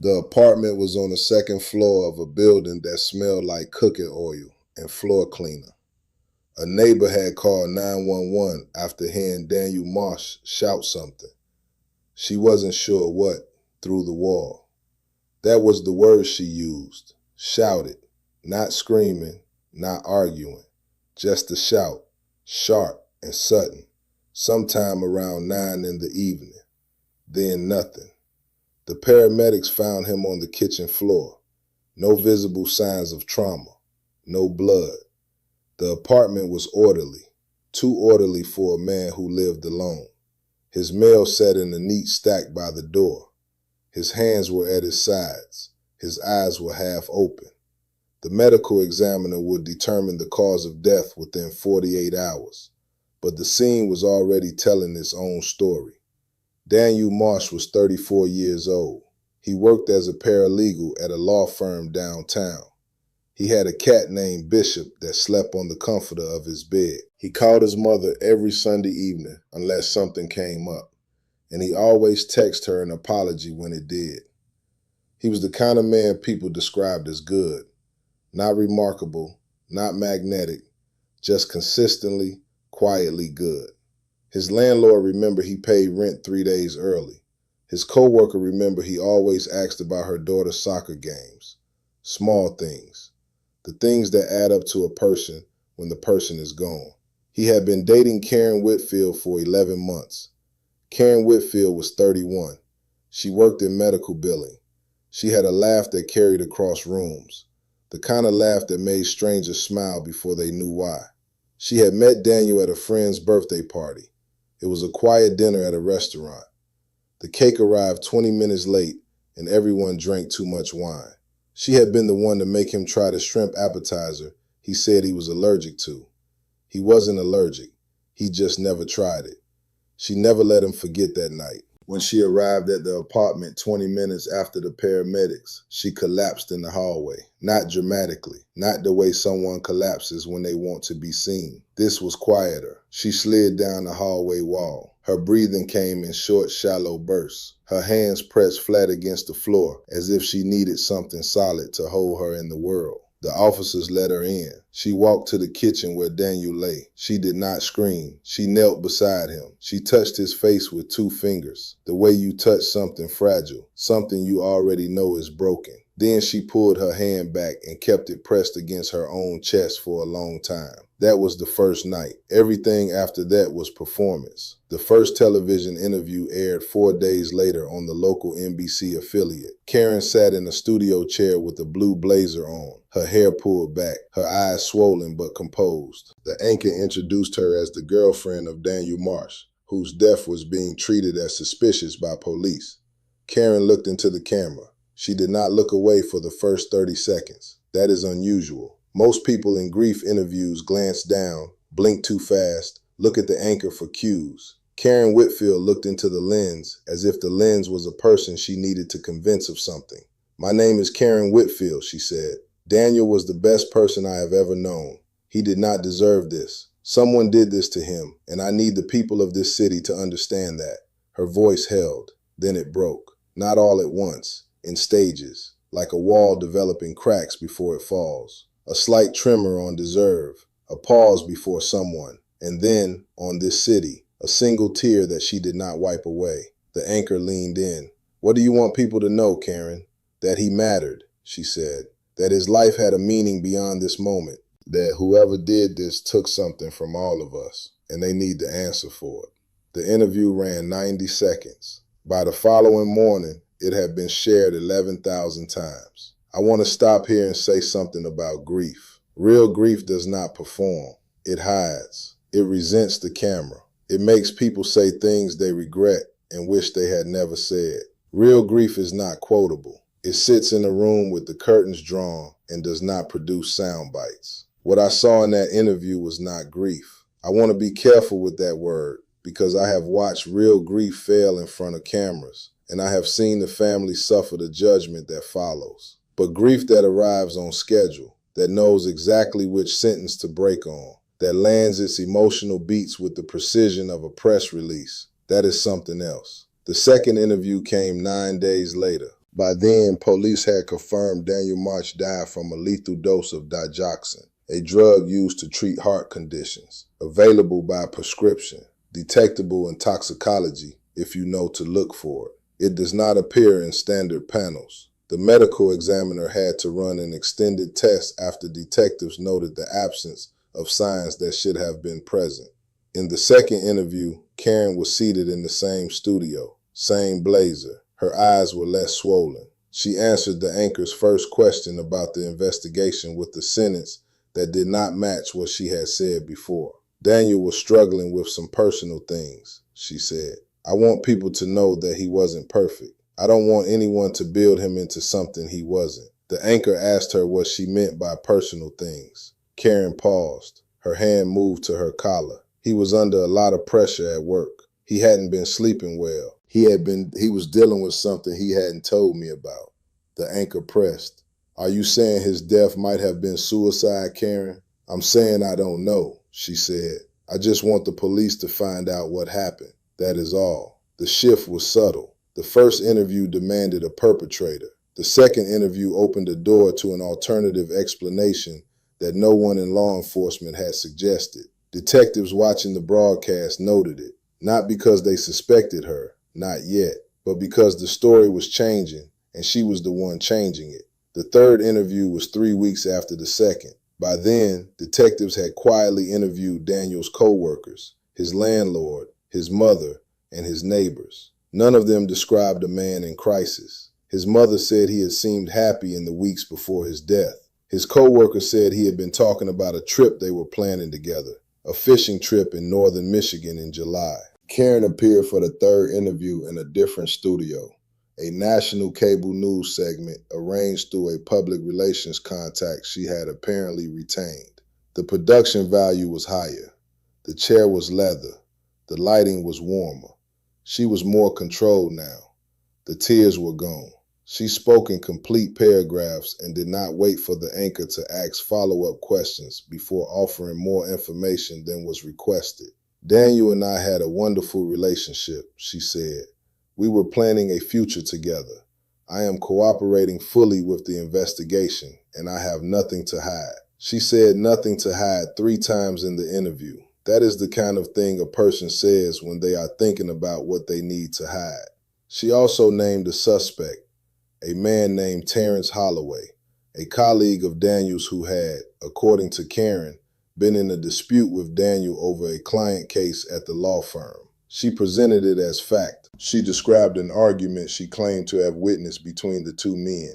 The apartment was on the second floor of a building that smelled like cooking oil and floor cleaner. A neighbor had called 911 after hearing Daniel Marsh shout something. She wasn't sure what, through the wall. That was the word she used. Shouted. Not screaming, not arguing. Just a shout. Sharp and sudden. Sometime around 9 in the evening. Then nothing. The paramedics found him on the kitchen floor. No visible signs of trauma. No blood. The apartment was orderly. Too orderly for a man who lived alone. His mail sat in a neat stack by the door. His hands were at his sides. His eyes were half open. The medical examiner would determine the cause of death within 48 hours. But the scene was already telling its own story. Daniel Marsh was 34 years old. He worked as a paralegal at a law firm downtown. He had a cat named Bishop that slept on the comforter of his bed. He called his mother every Sunday evening unless something came up, and he always texted her an apology when it did. He was the kind of man people described as good, not remarkable, not magnetic, just consistently, quietly good. His landlord remembered he paid rent 3 days early. His coworker remembered he always asked about her daughter's soccer games. Small things. The things that add up to a person when the person is gone. He had been dating Karen Whitfield for 11 months. Karen Whitfield was 31. She worked in medical billing. She had a laugh that carried across rooms, the kind of laugh that made strangers smile before they knew why. She had met Daniel at a friend's birthday party. It was a quiet dinner at a restaurant. The cake arrived 20 minutes late, and everyone drank too much wine. She had been the one to make him try the shrimp appetizer he said he was allergic to. He wasn't allergic. He just never tried it. She never let him forget that night. When she arrived at the apartment 20 minutes after the paramedics, she collapsed in the hallway. Not dramatically, not the way someone collapses when they want to be seen. This was quieter. She slid down the hallway wall. Her breathing came in short, shallow bursts. Her hands pressed flat against the floor as if she needed something solid to hold her in the world. The officers let her in. She walked to the kitchen where Daniel lay. She did not scream. She knelt beside him. She touched his face with 2 fingers, the way you touch something fragile, something you already know is broken. Then she pulled her hand back and kept it pressed against her own chest for a long time. That was the first night. Everything after that was performance. The first television interview aired 4 days later on the local NBC affiliate. Karen sat in a studio chair with a blue blazer on, her hair pulled back, her eyes swollen but composed. The anchor introduced her as the girlfriend of Daniel Marsh, whose death was being treated as suspicious by police. Karen looked into the camera. She did not look away for the first 30 seconds. That is unusual. Most people in grief interviews glance down, blink too fast, look at the anchor for cues. Karen Whitfield looked into the lens as if the lens was a person she needed to convince of something. "My name is Karen Whitfield," she said. "Daniel was the best person I have ever known. He did not deserve this. Someone did this to him, and I need the people of this city to understand that." Her voice held. Then it broke. Not all at once. In stages, like a wall developing cracks before it falls. A slight tremor on deserve, a pause before someone, and then, on this city, a single tear that she did not wipe away. The anchor leaned in. "What do you want people to know, Karen?" "That he mattered," she said. "That his life had a meaning beyond this moment. That whoever did this took something from all of us, and they need to answer for it." The interview ran 90 seconds. By the following morning, it had been shared 11,000 times. I want to stop here and say something about grief. Real grief does not perform. It hides. It resents the camera. It makes people say things they regret and wish they had never said. Real grief is not quotable. It sits in a room with the curtains drawn and does not produce sound bites. What I saw in that interview was not grief. I want to be careful with that word because I have watched real grief fail in front of cameras. And I have seen the family suffer the judgment that follows. But grief that arrives on schedule, that knows exactly which sentence to break on, that lands its emotional beats with the precision of a press release, that is something else. The second interview came 9 days later. By then, police had confirmed Daniel Marsh died from a lethal dose of digoxin, a drug used to treat heart conditions, available by prescription, detectable in toxicology if you know to look for it. It does not appear in standard panels. The medical examiner had to run an extended test after detectives noted the absence of signs that should have been present. In the second interview, Karen was seated in the same studio, same blazer. Her eyes were less swollen. She answered the anchor's first question about the investigation with a sentence that did not match what she had said before. Daniel was struggling with some personal things, she said. I want people to know that he wasn't perfect. I don't want anyone to build him into something he wasn't. The anchor asked her what she meant by personal things. Karen paused. Her hand moved to her collar. He was under a lot of pressure at work. He hadn't been sleeping well. He was dealing with something he hadn't told me about. The anchor pressed. Are you saying his death might have been suicide, Karen? I'm saying I don't know, she said. I just want the police to find out what happened. That is all. The shift was subtle. The first interview demanded a perpetrator. The second interview opened a door to an alternative explanation that no one in law enforcement had suggested. Detectives watching the broadcast noted it, not because they suspected her, not yet, but because the story was changing and she was the one changing it. The third interview was 3 weeks after the second. By then, detectives had quietly interviewed Daniel's co-workers, his landlord, his mother, and his neighbors. None of them described a man in crisis. His mother said he had seemed happy in the weeks before his death. His co-worker said he had been talking about a trip they were planning together, a fishing trip in northern Michigan in July. Karen appeared for the third interview in a different studio, a national cable news segment arranged through a public relations contact she had apparently retained. The production value was higher. The chair was leather. The lighting was warmer. She was more controlled now. The tears were gone. She spoke in complete paragraphs and did not wait for the anchor to ask follow-up questions before offering more information than was requested. Daniel and I had a wonderful relationship, she said. We were planning a future together. I am cooperating fully with the investigation, and I have nothing to hide. She said nothing to hide 3 times in the interview. That is the kind of thing a person says when they are thinking about what they need to hide. She also named a suspect, a man named Terrence Holloway, a colleague of Daniel's who had, according to Karen, been in a dispute with Daniel over a client case at the law firm. She presented it as fact. She described an argument she claimed to have witnessed between the 2 men.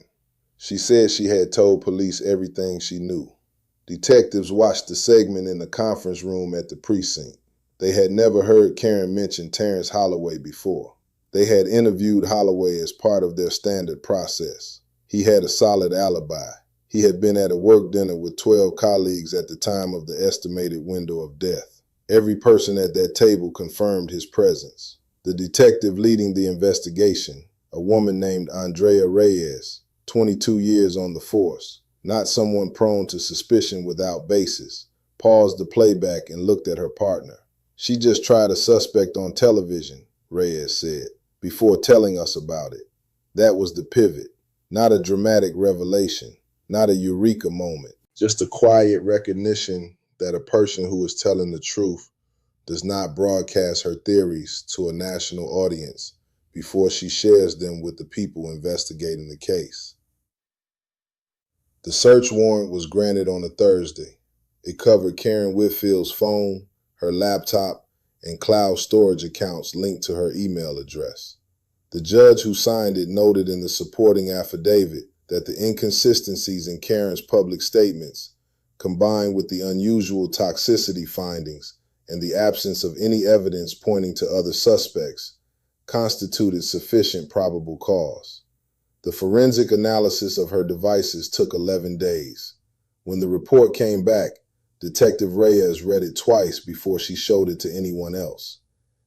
She said she had told police everything she knew. Detectives watched the segment in the conference room at the precinct. They had never heard Karen mention Terrence Holloway before. They had interviewed Holloway as part of their standard process. He had a solid alibi. He had been at a work dinner with 12 colleagues at the time of the estimated window of death. Every person at that table confirmed his presence. The detective leading the investigation, a woman named Andrea Reyes, 22 years on the force, not someone prone to suspicion without basis, paused the playback and looked at her partner. She just tried a suspect on television, Reyes said, before telling us about it. That was the pivot, not a dramatic revelation, not a eureka moment, just a quiet recognition that a person who is telling the truth does not broadcast her theories to a national audience before she shares them with the people investigating the case. The search warrant was granted on a Thursday. It covered Karen Whitfield's phone, her laptop, and cloud storage accounts linked to her email address. The judge who signed it noted in the supporting affidavit that the inconsistencies in Karen's public statements, combined with the unusual toxicity findings and the absence of any evidence pointing to other suspects, constituted sufficient probable cause. The forensic analysis of her devices took 11 days. When the report came back, Detective Reyes read it twice before she showed it to anyone else.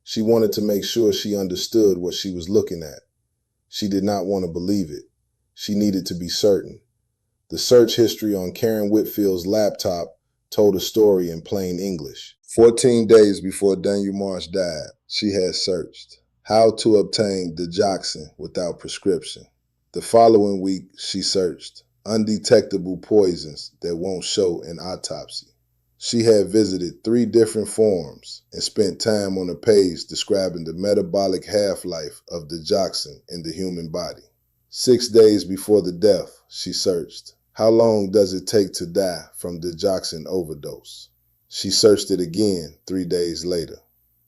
She wanted to make sure she understood what she was looking at. She did not want to believe it. She needed to be certain. The search history on Karen Whitfield's laptop told a story in plain English. 14 days before Daniel Marsh died, she had searched how to obtain digoxin without prescription. The following week, she searched undetectable poisons that won't show in autopsy. She had visited 3 different forums and spent time on a page describing the metabolic half-life of digoxin in the human body. 6 days before the death, she searched, how long does it take to die from digoxin overdose? She searched it again 3 days later.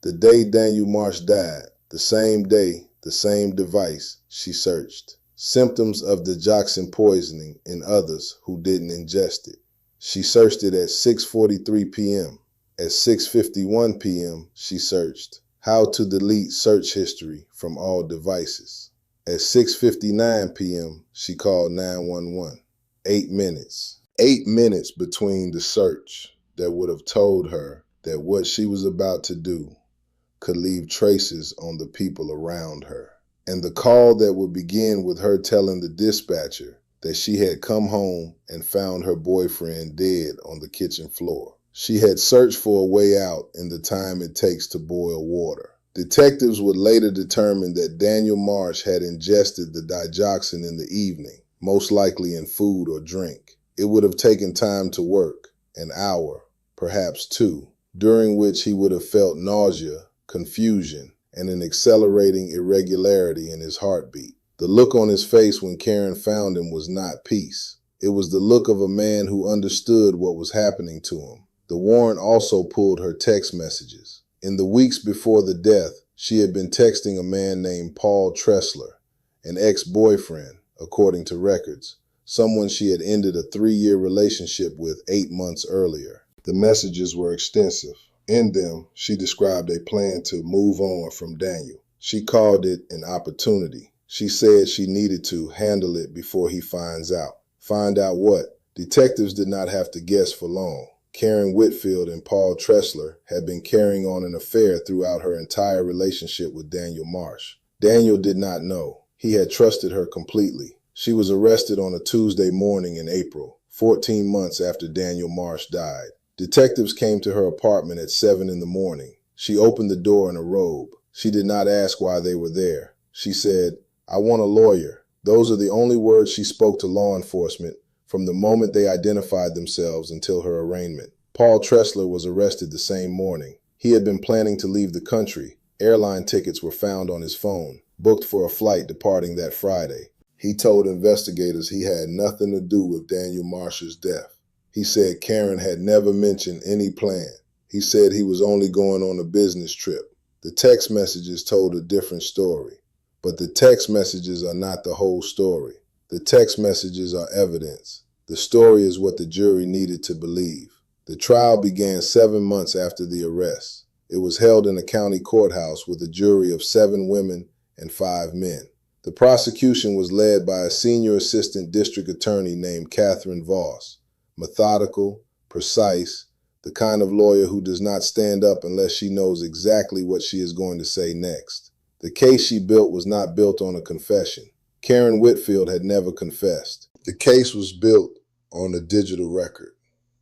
The day Daniel Marsh died, the same day, the same device, she searched. Symptoms of digoxin poisoning in others who didn't ingest it. She searched it at 6:43 p.m. At 6:51 p.m., she searched how to delete search history from all devices. At 6:59 p.m., she called 911. 8 minutes. 8 minutes between the search that would have told her that what she was about to do could leave traces on the people around her, and the call that would begin with her telling the dispatcher that she had come home and found her boyfriend dead on the kitchen floor. She had searched for a way out in the time it takes to boil water. Detectives would later determine that Daniel Marsh had ingested the digoxin in the evening, most likely in food or drink. It would have taken time to work, an hour, perhaps 2, during which he would have felt nausea, confusion, and an accelerating irregularity in his heartbeat. The look on his face when Karen found him was not peace. It was the look of a man who understood what was happening to him. The warrant also pulled her text messages. In the weeks before the death, she had been texting a man named Paul Tressler, an ex-boyfriend, according to records, someone she had ended a 3-year relationship with 8 months earlier. The messages were extensive. In them, she described a plan to move on from Daniel. She called it an opportunity. She said she needed to handle it before he finds out. Find out what? Detectives did not have to guess for long. Karen Whitfield and Paul Tressler had been carrying on an affair throughout her entire relationship with Daniel Marsh. Daniel did not know. He had trusted her completely. She was arrested on a Tuesday morning in April, 14 months after Daniel Marsh died. Detectives came to her apartment at 7 in the morning. She opened the door in a robe. She did not ask why they were there. She said, "I want a lawyer." Those are the only words she spoke to law enforcement from the moment they identified themselves until her arraignment. Paul Tressler was arrested the same morning. He had been planning to leave the country. Airline tickets were found on his phone, booked for a flight departing that Friday. He told investigators he had nothing to do with Daniel Marsh's death. He said Karen had never mentioned any plan. He said he was only going on a business trip. The text messages told a different story. But the text messages are not the whole story. The text messages are evidence. The story is what the jury needed to believe. The trial began 7 months after the arrest. It was held in a county courthouse with a jury of 7 women and 5 men. The prosecution was led by a senior assistant district attorney named Catherine Voss. Methodical, precise, the kind of lawyer who does not stand up unless she knows exactly what she is going to say next. The case she built was not built on a confession. Karen Whitfield had never confessed. The case was built on a digital record,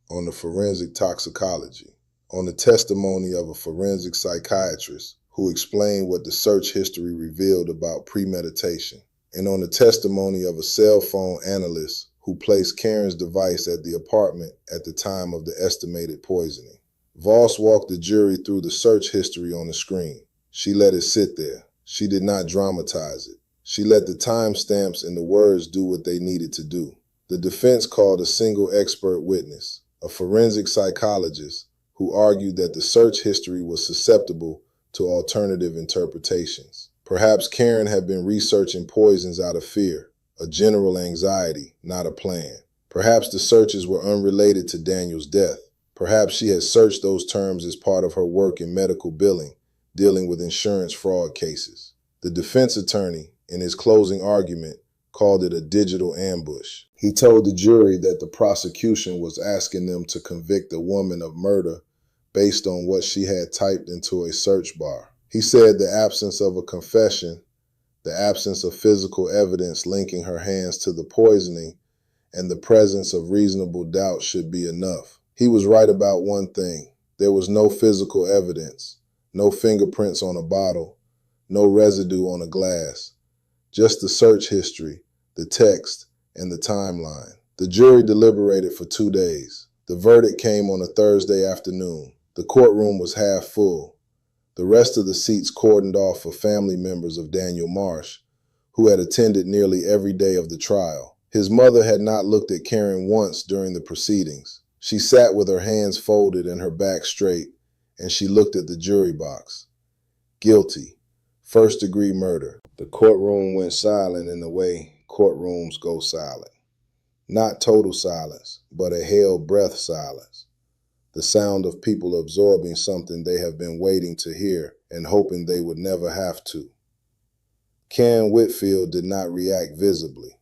on the forensic toxicology, on the testimony of a forensic psychiatrist who explained what the search history revealed about premeditation, and on the testimony of a cell phone analyst who placed Karen's device at the apartment at the time of the estimated poisoning. Voss walked the jury through the search history on the screen. She let it sit there. She did not dramatize it. She let the timestamps and the words do what they needed to do. The defense called a single expert witness, a forensic psychologist, who argued that the search history was susceptible to alternative interpretations. Perhaps Karen had been researching poisons out of fear, a general anxiety, not a plan. Perhaps the searches were unrelated to Daniel's death. Perhaps she had searched those terms as part of her work in medical billing, dealing with insurance fraud cases. The defense attorney, in his closing argument, called it a digital ambush. He told the jury that the prosecution was asking them to convict a woman of murder based on what she had typed into a search bar. He said the absence of a confession, the absence of physical evidence linking her hands to the poisoning, and the presence of reasonable doubt should be enough. He was right about one thing. There was no physical evidence, no fingerprints on a bottle, no residue on a glass, just the search history, the text, and the timeline. The jury deliberated for 2 days. The verdict came on a Thursday afternoon. The courtroom was half full, the rest of the seats cordoned off for family members of Daniel Marsh, who had attended nearly every day of the trial. His mother had not looked at Karen once during the proceedings. She sat with her hands folded and her back straight, and she looked at the jury box. Guilty. First-degree murder. The courtroom went silent in the way courtrooms go silent. Not total silence, but a held breath silence. The sound of people absorbing something they have been waiting to hear and hoping they would never have to. Karen Whitfield did not react visibly.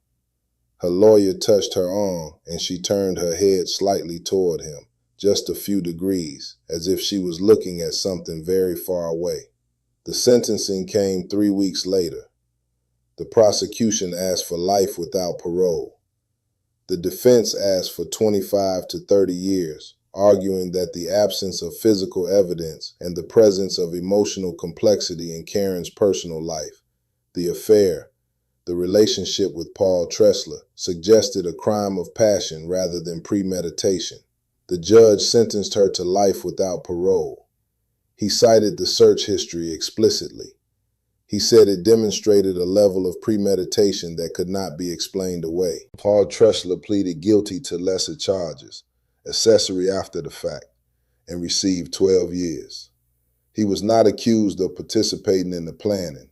Her lawyer touched her arm and she turned her head slightly toward him, just a few degrees, as if she was looking at something very far away. The sentencing came 3 weeks later. The prosecution asked for life without parole. The defense asked for 25 to 30 years, arguing that the absence of physical evidence and the presence of emotional complexity in Karen's personal life, the affair, the relationship with Paul Tressler, suggested a crime of passion rather than premeditation. The judge sentenced her to life without parole. He cited the search history explicitly. He said it demonstrated a level of premeditation that could not be explained away. Paul Tressler pleaded guilty to lesser charges, accessory after the fact, and received 12 years. He was not accused of participating in the planning.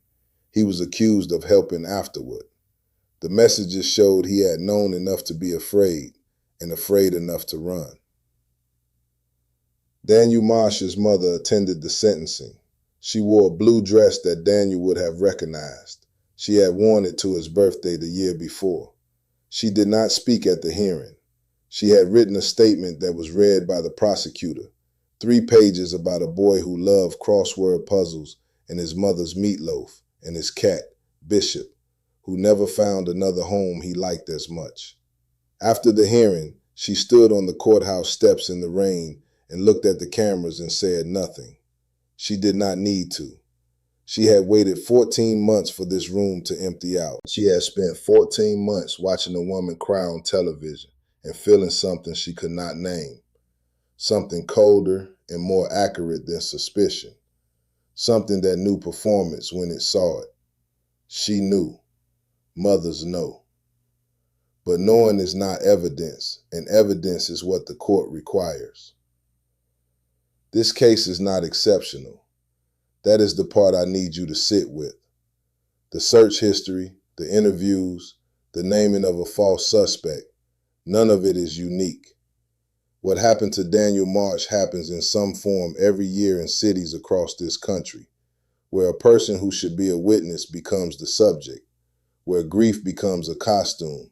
He was accused of helping afterward. The messages showed he had known enough to be afraid and afraid enough to run. Daniel Marsh's mother attended the sentencing. She wore a blue dress that Daniel would have recognized. She had worn it to his birthday the year before. She did not speak at the hearing. She had written a statement that was read by the prosecutor, 3 pages about a boy who loved crossword puzzles and his mother's meatloaf and his cat, Bishop, who never found another home he liked as much. After the hearing, she stood on the courthouse steps in the rain and looked at the cameras and said nothing. She did not need to. She had waited 14 months for this room to empty out. She had spent 14 months watching a woman cry on television and feeling something she could not name. Something colder and more accurate than suspicion. Something that knew performance when it saw it. She knew. Mothers know. But knowing is not evidence, and evidence is what the court requires. This case is not exceptional. That is the part I need you to sit with. The search history, the interviews, the naming of a false suspect, none of it is unique. What happened to Daniel Marsh happens in some form every year in cities across this country, where a person who should be a witness becomes the subject, where grief becomes a costume,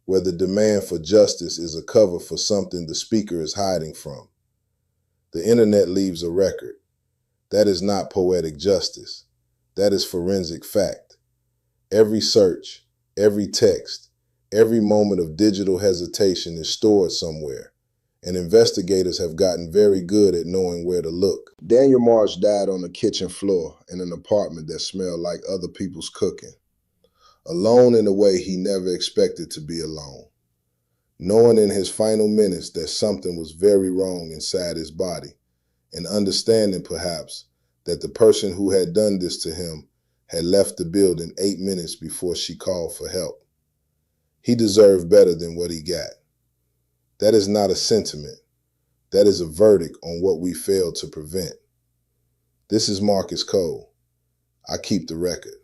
where the demand for justice is a cover for something the speaker is hiding from. The internet leaves a record. That is not poetic justice. That is forensic fact. Every search, every text, every moment of digital hesitation is stored somewhere, and investigators have gotten very good at knowing where to look. Daniel Marsh died on the kitchen floor in an apartment that smelled like other people's cooking, alone in a way he never expected to be alone. Knowing in his final minutes that something was very wrong inside his body, and understanding perhaps that the person who had done this to him had left the building 8 minutes before she called for help. He deserved better than what he got. That is not a sentiment. That is a verdict on what we failed to prevent. This is Marcus Cole. I keep the record.